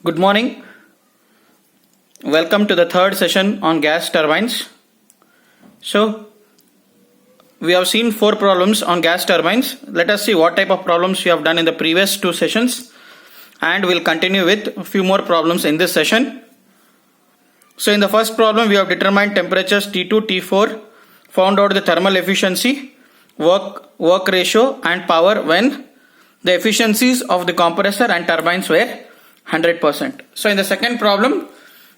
Good morning. Welcome to the third session on gas turbines. So, we have seen 4 problems on gas turbines. Let us see what type of problems we have done in the previous 2 sessions, and we'll continue with a few more problems in this session. So, in the first problem, we have determined temperatures T2, T4, found out the thermal efficiency, work ratio and power when the efficiencies of the compressor and turbines were 100%. So in the second problem,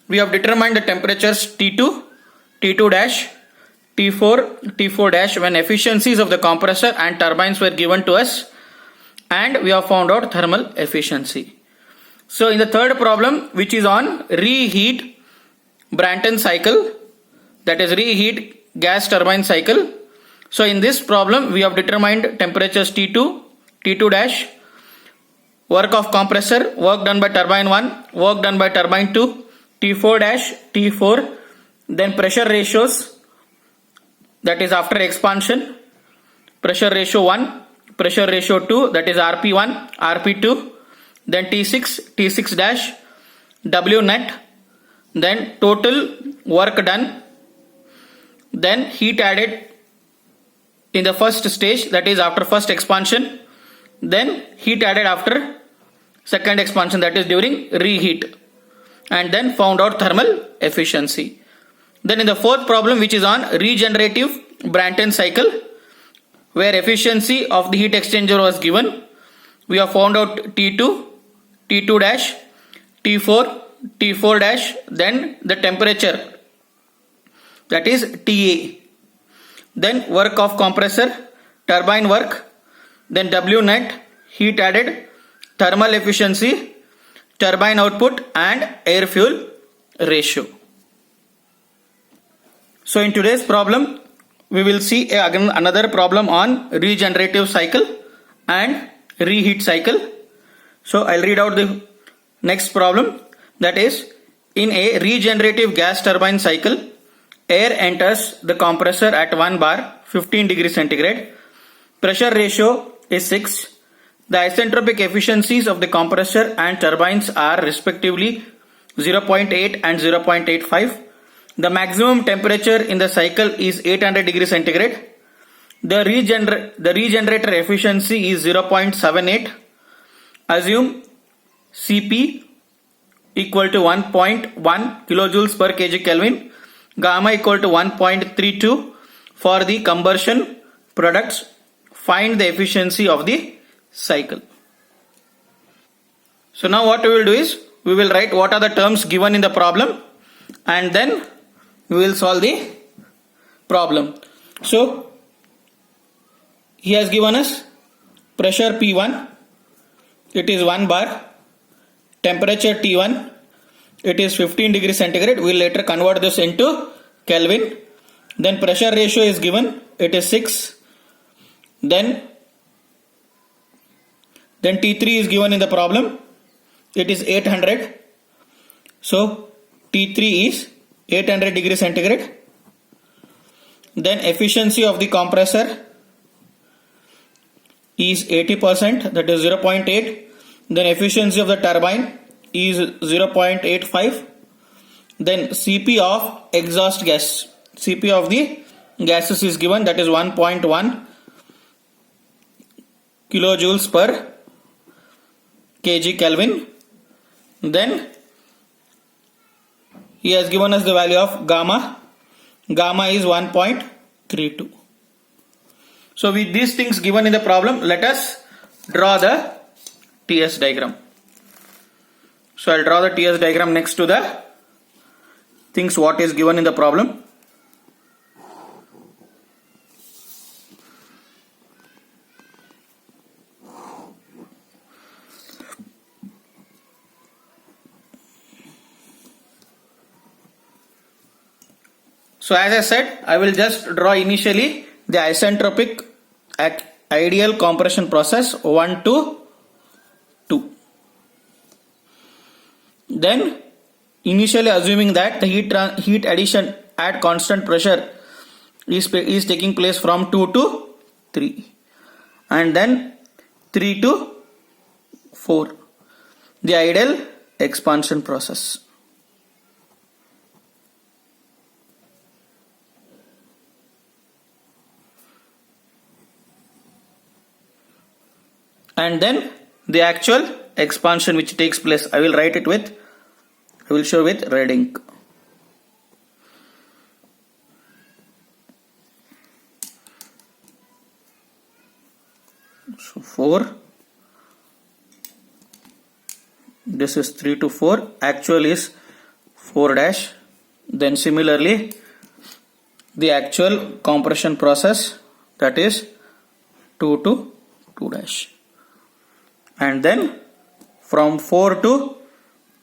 we have determined the temperatures T2, T2 dash, T4, T4 dash when efficiencies of the compressor and turbines were given to us, and we have found out thermal efficiency. So in the third problem, which is on reheat Brayton cycle, that is reheat gas turbine cycle. So in this problem, we have determined temperatures T2, T2 dash, work of compressor, work done by turbine 1, work done by turbine 2, T4 dash, T4, then pressure ratios, that is after expansion, pressure ratio 1, pressure ratio 2, that is RP1, RP2, then T6, T6 dash, W net, then total work done, then heat added in the first stage, that is after first expansion, then heat added after second expansion, that is during reheat, and then found out thermal efficiency. Then in the fourth problem, which is on regenerative Brayton cycle, where efficiency of the heat exchanger was given, we have found out T2, T2 dash, T4, T4 dash, then the temperature, that is TA, then work of compressor, turbine work, then W net, heat added, thermal efficiency, turbine output and air fuel ratio. So in today's problem, we will see again another problem on regenerative cycle and reheat cycle. So I'll read out the next problem, that is, in a regenerative gas turbine cycle, air enters the compressor at 1 bar 15 degrees centigrade, pressure ratio is 6. The isentropic efficiencies of the compressor and turbines are respectively 0.8 and 0.85. The maximum temperature in the cycle is 800 degrees centigrade. The regenerator efficiency is 0.78. Assume Cp equal to 1.1 kilojoules per kg Kelvin, gamma equal to 1.32 for the combustion products. Find the efficiency of the cycle. So now what we will do is, we will write what are the terms given in the problem, and then we will solve the problem. So he has given us pressure P1, it is 1 bar, temperature T1, it is 15 degrees centigrade. We will later convert this into Kelvin. Then pressure ratio is given, it is 6. Then T3 is given in the problem, it is 800. So T3 is 800 degrees centigrade. Then efficiency of the compressor is 80%, that is 0.8. Then efficiency of the turbine is 0.85. Then Cp of exhaust gas, Cp of the gases is given, that is 1.1 kilojoules per kg Kelvin. Then he has given us the value of gamma. Gamma is 1.32. So with these things given in the problem, let us draw the TS diagram. So I'll draw the TS diagram next to the things what is given in the problem. So as I said, I will just draw initially the isentropic ideal compression process 1 to 2. Then initially assuming that the heat addition at constant pressure is taking place from 2 to 3, and then 3 to 4. The ideal expansion process. And then the actual expansion which takes place, I will show with red ink. So 4, this is 3 to 4, actual is 4 dash. Then similarly the actual compression process, that is 2 to 2 dash. And then from 4 to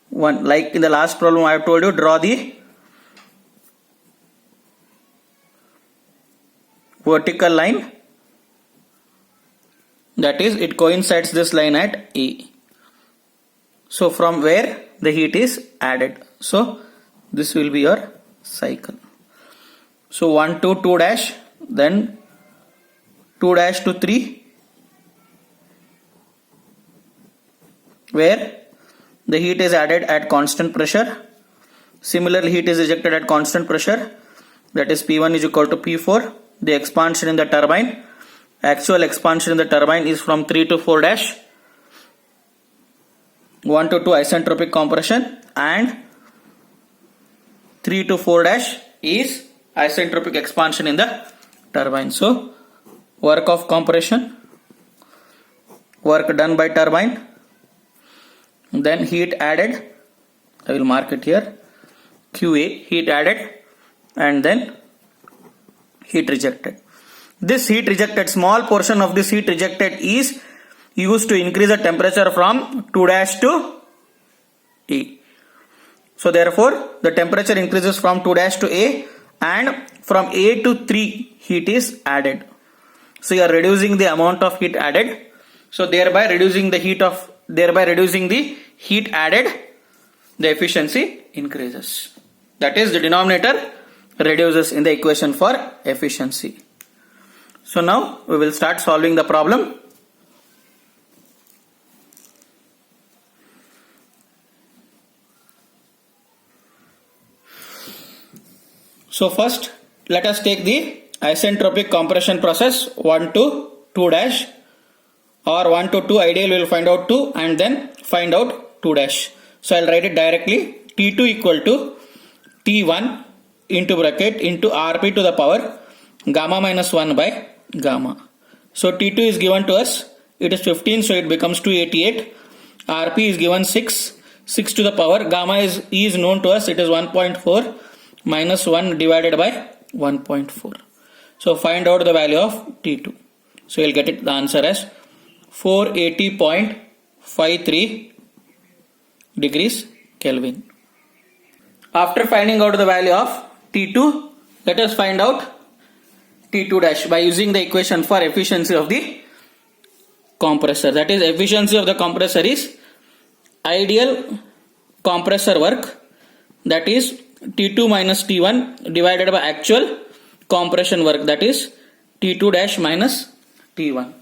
1, like in the last problem I have told you, draw the vertical line, that is it coincides this line at A. So from where the heat is added. So this will be your cycle. So 1 to 2 dash, then 2 dash to 3, where the heat is added at constant pressure. Similarly, heat is ejected at constant pressure, that is P1 is equal to P4. The expansion in the turbine, actual expansion in the turbine is from 3 to 4 dash, 1 to 2 isentropic compression, and 3 to 4 dash is isentropic expansion in the turbine. So work of compression, work done by turbine, then heat added, I will mark it here, QA, heat added, and then heat rejected. This heat rejected, small portion of this heat rejected is used to increase the temperature from 2 dash to A. So therefore the temperature increases from 2 dash to A, and from A to 3 heat is added. So you are reducing the amount of heat added. So thereby reducing the heat added, the efficiency increases. That is, the denominator reduces in the equation for efficiency. So now we will start solving the problem. So first let us take the isentropic compression process 1 to 2 dash, or 1 to 2, ideal we will find out 2 and then find out 2 dash. So I will write it directly, T2 equal to T1 into bracket into Rp to the power gamma minus 1 by gamma. So T2 is given to us, it is 15, so it becomes 288. Rp is given 6 to the power, gamma is known to us, it is 1.4 minus 1 divided by 1.4. So find out the value of T2. So you'll get it, the answer as 480.53 degrees Kelvin. After finding out the value of T2, let us find out T2 dash by using the equation for efficiency of the compressor. That is, efficiency of the compressor is ideal compressor work, that is T2 minus T1 divided by actual compression work, that is T2 dash minus T1.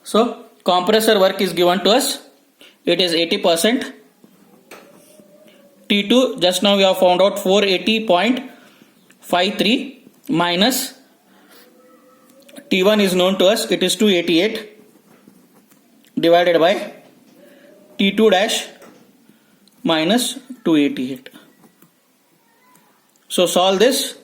So compressor work is given to us, it is 80%. T2 just now we have found out 480.53 minus T1 is known to us, it is 288 divided by T2 dash minus 288. So solve this,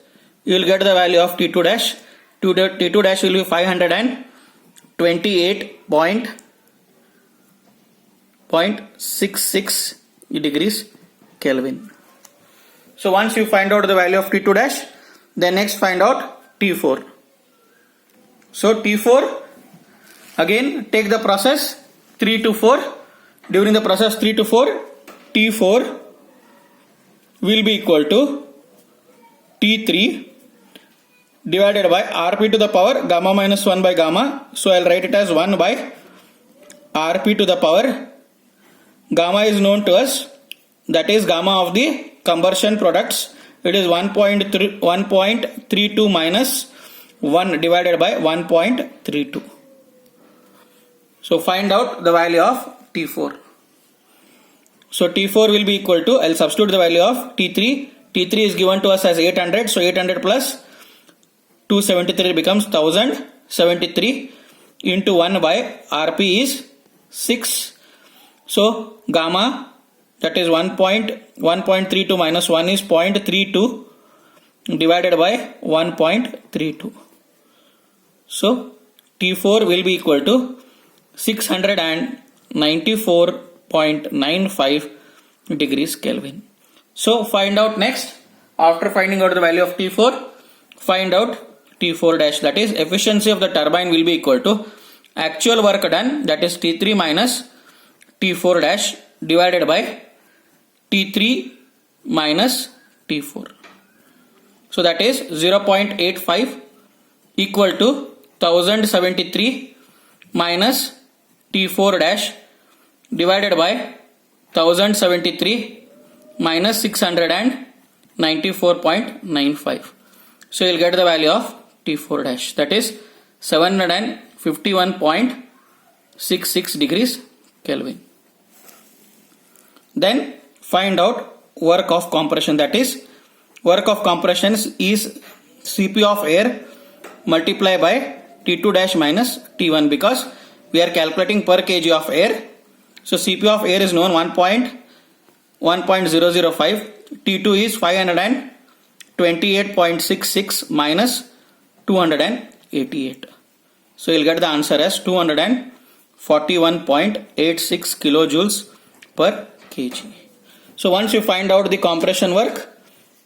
you will get the value of T2 dash. T2 dash will be 528.66 degrees Kelvin. So once you find out the value of T2 dash, then next find out T4. So T4, again take the process 3 to 4. During the process 3 to 4, T4 will be equal to T3 divided by Rp to the power gamma minus 1 by gamma. So I will write it as 1 by Rp to the power. Gamma is known to us, that is gamma of the combustion products. It is 1.32 minus 1 divided by 1.32. So find out the value of T4. So T4 will be equal to, I'll substitute the value of T3. T3 is given to us as 800. So 800 plus 273 becomes 1073 into 1 by Rp is 6. So gamma, that is 1.32 minus 1 is 0.32 divided by 1.32. So T4 will be equal to 694.95 degrees Kelvin. So find out next, after finding out the value of T4, find out T4 dash, that is efficiency of the turbine will be equal to actual work done, that is T3 minus T4 dash divided by T3 minus T4. So that is 0.85 equal to 1073 minus T4 dash divided by 1073 minus 694.95. So you'll get the value of T4 dash, that is 751.66 degrees Kelvin. Then find out work of compression, that is work of compression is Cp of air multiplied by T2 dash minus T1, because we are calculating per kg of air. So Cp of air is known 1.005, T2 is 528.66 minus 288. So you'll get the answer as 241.86 kilojoules per kg. So once you find out the compression work,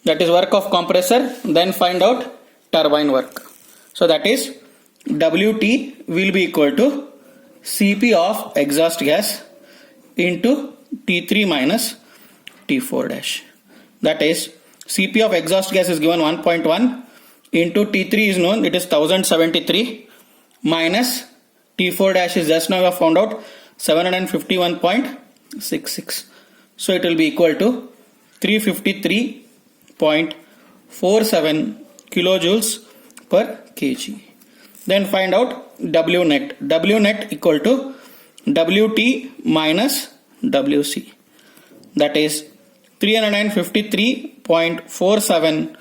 that is work of compressor, then find out turbine work. So that is Wt will be equal to Cp of exhaust gas into T3 minus T4 dash. That is Cp of exhaust gas is given 1.1 into T3 is known, it is 1073 minus T4 dash is just now we have found out 751.66. So it will be equal to 353.47 kilojoules per kg. Then find out W net. W net equal to Wt minus Wc. That is 353.47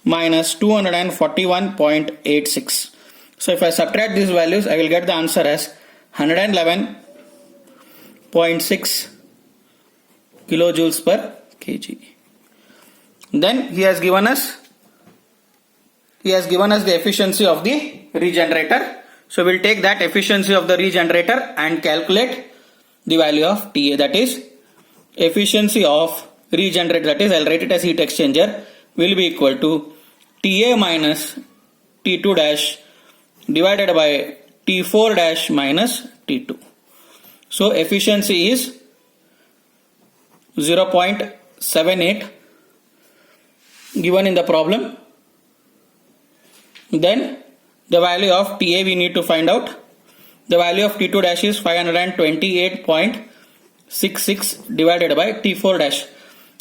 minus 241.86. So if I subtract these values, I will get the answer as 111.6 kilojoules per kg. Then he has given us the efficiency of the regenerator. So we'll take that efficiency of the regenerator and calculate the value of TA, that is efficiency of regenerator, that is I'll write it as heat exchanger, will be equal to TA minus T2 dash divided by T4 dash minus T2. So efficiency is 0.78 given in the problem. Then the value of TA we need to find out. The value of T2 dash is 528.66 divided by T4 dash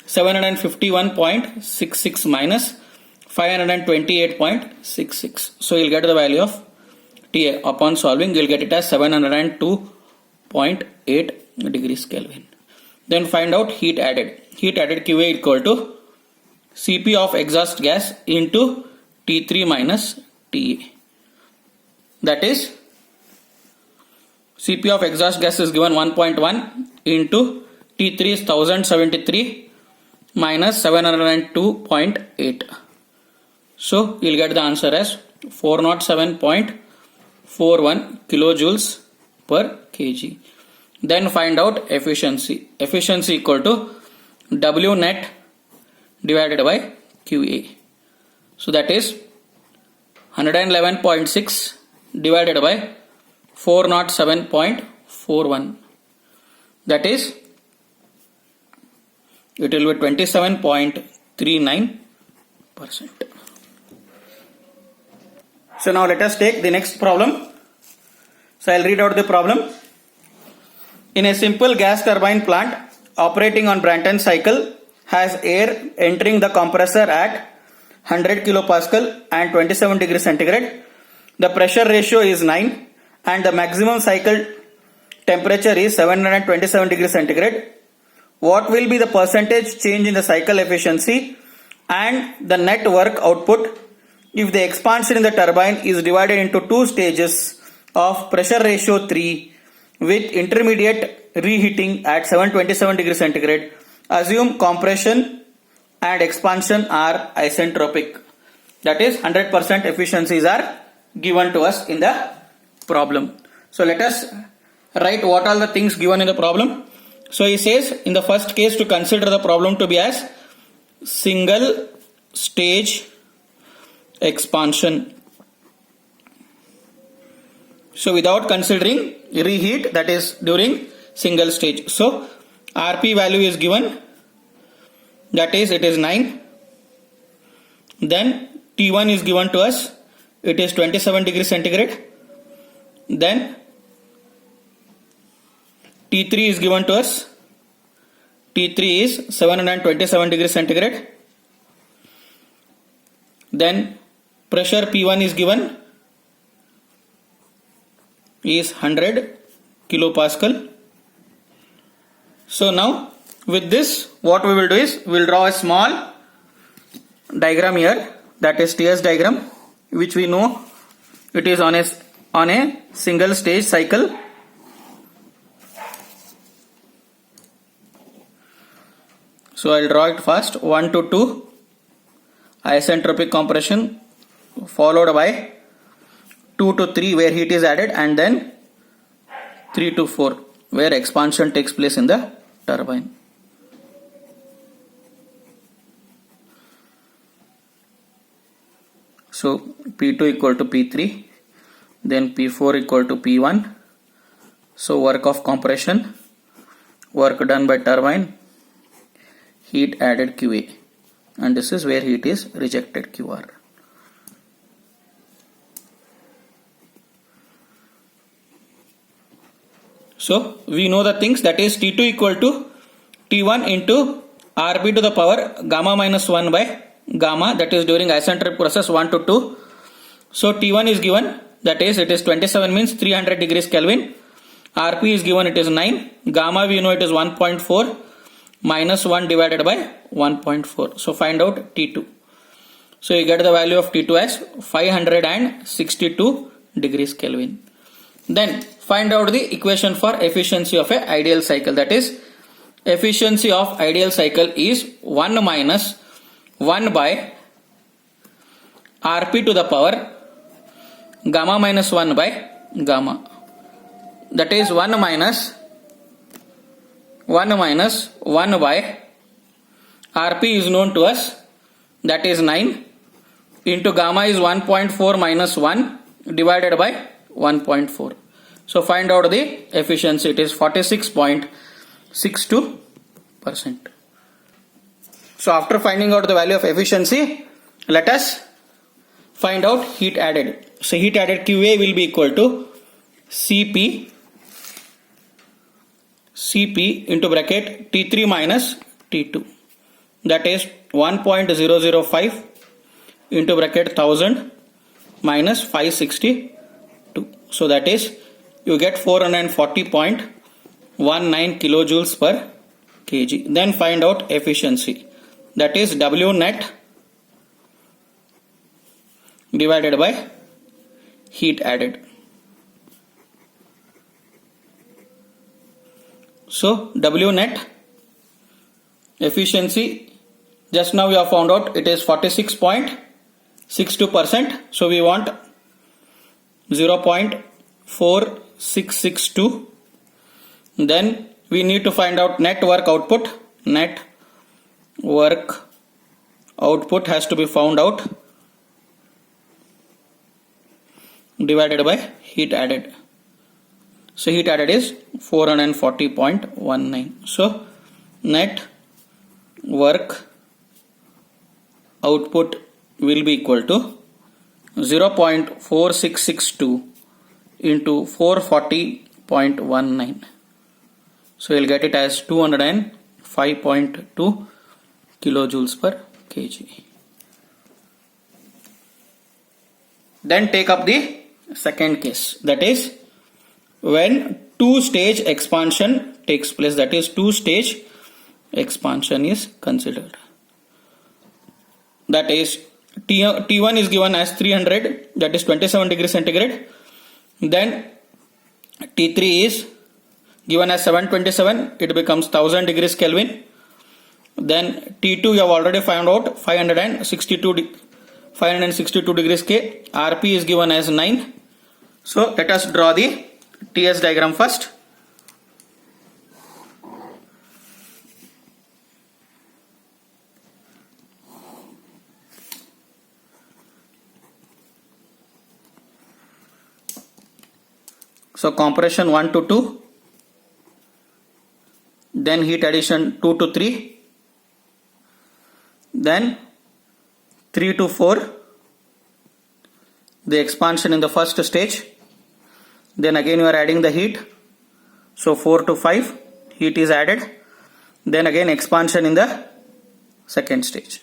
751.66 minus 528.66. So you'll get the value of TA. Upon solving, you'll get it as 702.8 degrees Kelvin. Then find out heat added. Heat added QA equal to Cp of exhaust gas into T3 minus TA. That is Cp of exhaust gas is given 1.1 into T3 is 1073 minus 702.8. So you'll get the answer as 407.41 kilojoules per kg. Then find out efficiency. Efficiency equal to W net divided by QA. So that is 111.6 divided by 407.41. That is, it will be 27.39%. So now let us take the next problem. So I'll read out the problem. In a simple gas turbine plant operating on Brayton cycle has air entering the compressor at 100 kilopascal and 27 degrees centigrade. The pressure ratio is 9 and the maximum cycle temperature is 727 degrees centigrade. what will be the percentage change in the cycle efficiency and the net work output if the expansion in the turbine is divided into two stages of pressure ratio 3 with intermediate reheating at 727 degrees centigrade. Assume compression and expansion are isentropic. That is 100% efficiencies are given to us in the problem. So let us write what are the things given in the problem. So he says in the first case to consider the problem to be as single stage expansion. So without considering reheat, that is during single stage. So RP value is given, that is it is 9. Then T1 is given to us, it is 27 degrees centigrade. Then T3 is given to us, T3 is 727 degrees centigrade. Then pressure P1 is given, is 100 kilopascal. So now with this what we will do is we will draw a small diagram here, that is TS diagram, which we know it is on a single stage cycle. So I will draw it first. 1 to 2 isentropic compression, followed by 2 to 3 where heat is added, and then 3 to 4 where expansion takes place in the turbine. So P2 equal to P3, then P4 equal to P1. So work of compression, work done by turbine, heat added QA, and this is where heat is rejected QR. So we know the things, that is T2 equal to T1 into RP to the power gamma minus 1 by gamma, that is during isentropic process 1 to 2. So T1 is given, that is it is 27 means 300 degrees Kelvin. RP is given, it is 9. Gamma we know it is 1.4 minus 1 divided by 1.4. So find out T2. So you get the value of T2 as 562 degrees Kelvin. Then find out the equation for efficiency of a ideal cycle, that is efficiency of ideal cycle is 1 minus 1 by RP to the power gamma minus 1 by gamma, that is 1 minus 1 by RP is known to us, that is 9, into gamma is 1.4 minus 1 divided by 1.4. So find out the efficiency, it is 46.62%. So after finding out the value of efficiency, let us find out heat added. So heat added QA will be equal to CP into bracket T3 minus T2, that is 1.005 into bracket 1000 minus 562. So that is you get 440.19 kilojoules per kg. Then find out efficiency, that is W net divided by heat added. So W net efficiency, just now we have found out it is 46.62%. So we want 0.4662. Then we need to find out net work output. Net work output has to be found out divided by heat added. So heat added is 440.19. So net work output will be equal to 0.4662 into 440.19. So you'll get it as 205.2 kilojoules per kg. Then take up the second case, that is when two-stage expansion takes place, that is two-stage expansion is considered. That is T1 is given as 300, that is 27 degrees centigrade. Then T3 is given as 727, it becomes 1000 degrees Kelvin. Then T2 you have already found out 562 degrees K. RP is given as 9. So let us draw the TS diagram first. So compression 1 to 2, then heat addition 2 to 3, then 3 to 4, the expansion in the first stage, then again you are adding the heat, so 4 to 5 heat is added, then again expansion in the second stage.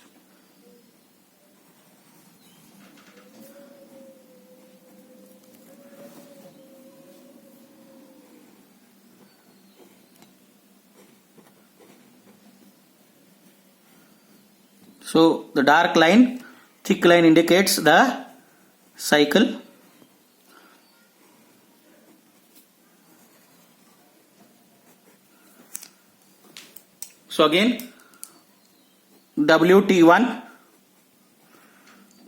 So the dark line, thick line indicates the cycle. So again WT1,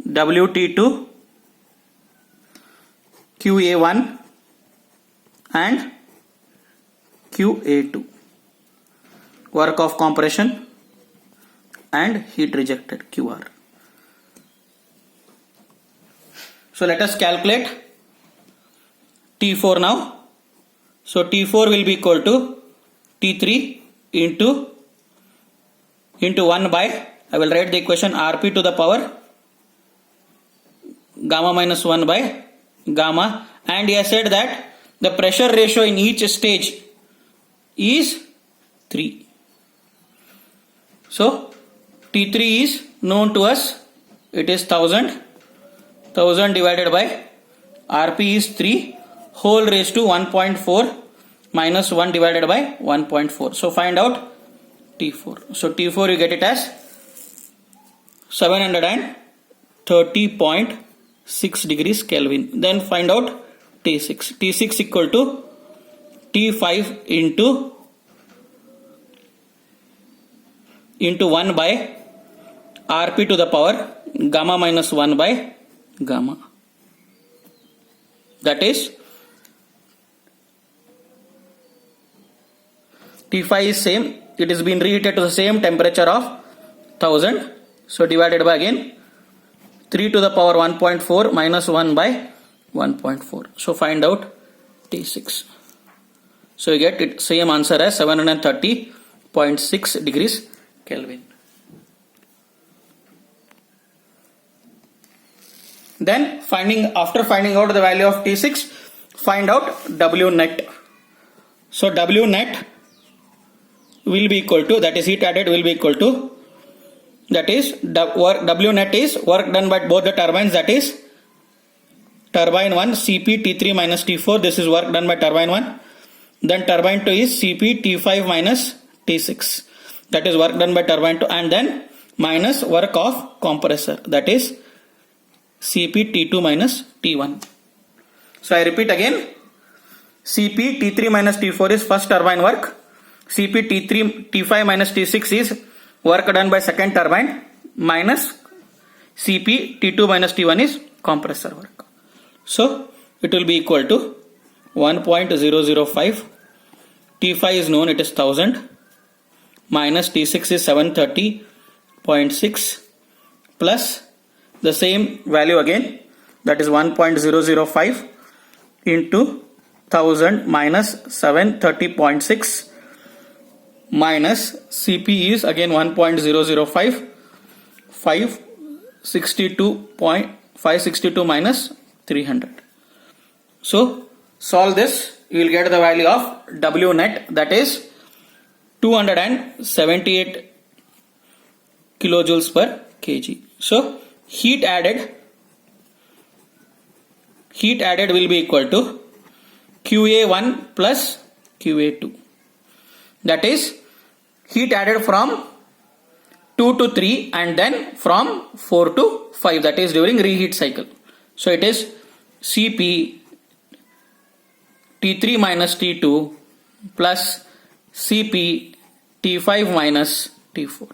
WT2, QA1 and QA2, work of compression and heat rejected QR. So let us calculate T4 now. So T4 will be equal to T3 into 1 by, I will write the equation Rp to the power gamma minus 1 by gamma, and he has said that the pressure ratio in each stage is 3. So T3 is known to us, it is 1000 divided by Rp is 3 whole raised to 1.4 minus 1 divided by 1.4. So find out T4. So T4 you get it as 730.6 degrees Kelvin. Then find out T6. T6 equal to T5 into 1 by Rp to the power gamma minus 1 by gamma. That is T5 is same, it is been reheated to the same temperature of 1000. So divided by again 3 to the power 1.4 minus 1 by 1.4. So find out T6. So you get it same answer as 730.6 degrees Kelvin. Then after finding out the value of T6, find out W net. So W net will be equal to, that is heat added will be equal to, that is W net is work done by both the turbines, that is turbine 1 Cp T3 minus T4, this is work done by turbine 1. Then turbine 2 is Cp T5 minus T6, that is work done by turbine 2, and then minus work of compressor, that is Cp T2 minus T1. So I repeat again, Cp T3 minus T4 is first turbine work, Cp T5 minus T6 is work done by second turbine, minus Cp T2 minus T1 is compressor work. So it will be equal to 1.005, T5 is known, it is 1000, minus T6 is 730.6 plus the same value again, that is 1.005 into 1000 minus 730.6 minus Cp is again 1.005, 562 minus 300. So solve this, you will get the value of W net, that is 278 kilojoules per kg. So heat added will be equal to QA1 plus QA2, that is heat added from 2 to 3 and then from 4 to 5, that is during reheat cycle. So it is Cp T3 minus T2 plus Cp T5 minus T4,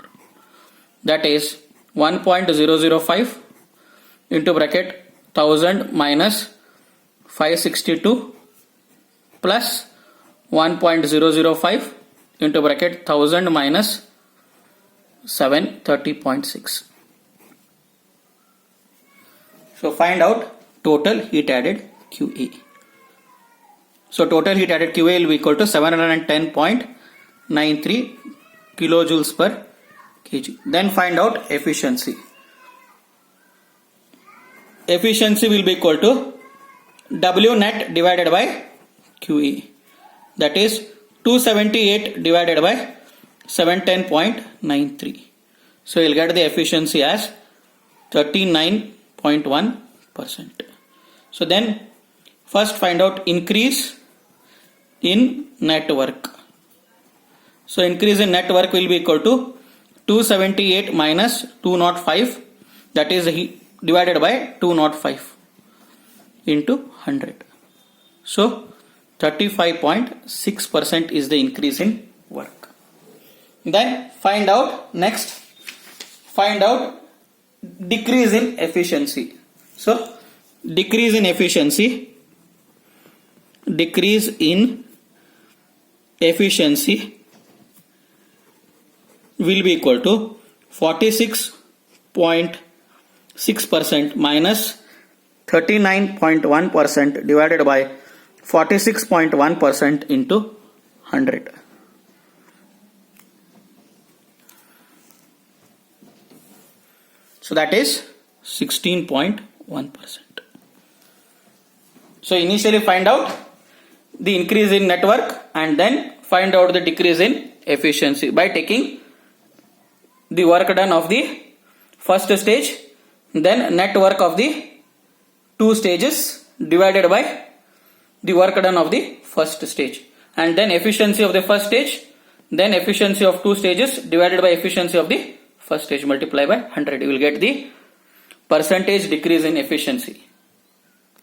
that is 1.005 into bracket 1000 minus 562 plus 1.005 into bracket 1000 minus 730.6. So find out total heat added QA. So total heat added QA will be equal to 710.93 kilojoules per kg. Then find out efficiency. Efficiency will be equal to W net divided by QE, that is 278 divided by 710.93. So you'll get the efficiency as 39.1%. So then first find out increase in net work. So increase in net work will be equal to 278 minus 205, that is divided by 205 into 100. So 35.6% is the increase in work. Then find out decrease in efficiency. So decrease in efficiency will be equal to 46.6% minus 39.1% divided by 46.1% into 100. So that is 16.1%. So initially find out the increase in net work and then find out the decrease in efficiency by taking the work done of the first stage, then net work of the two stages divided by the work done of the first stage, and then efficiency of the first stage, then efficiency of two stages divided by efficiency of the first stage, multiply by 100. You will get the percentage decrease in efficiency.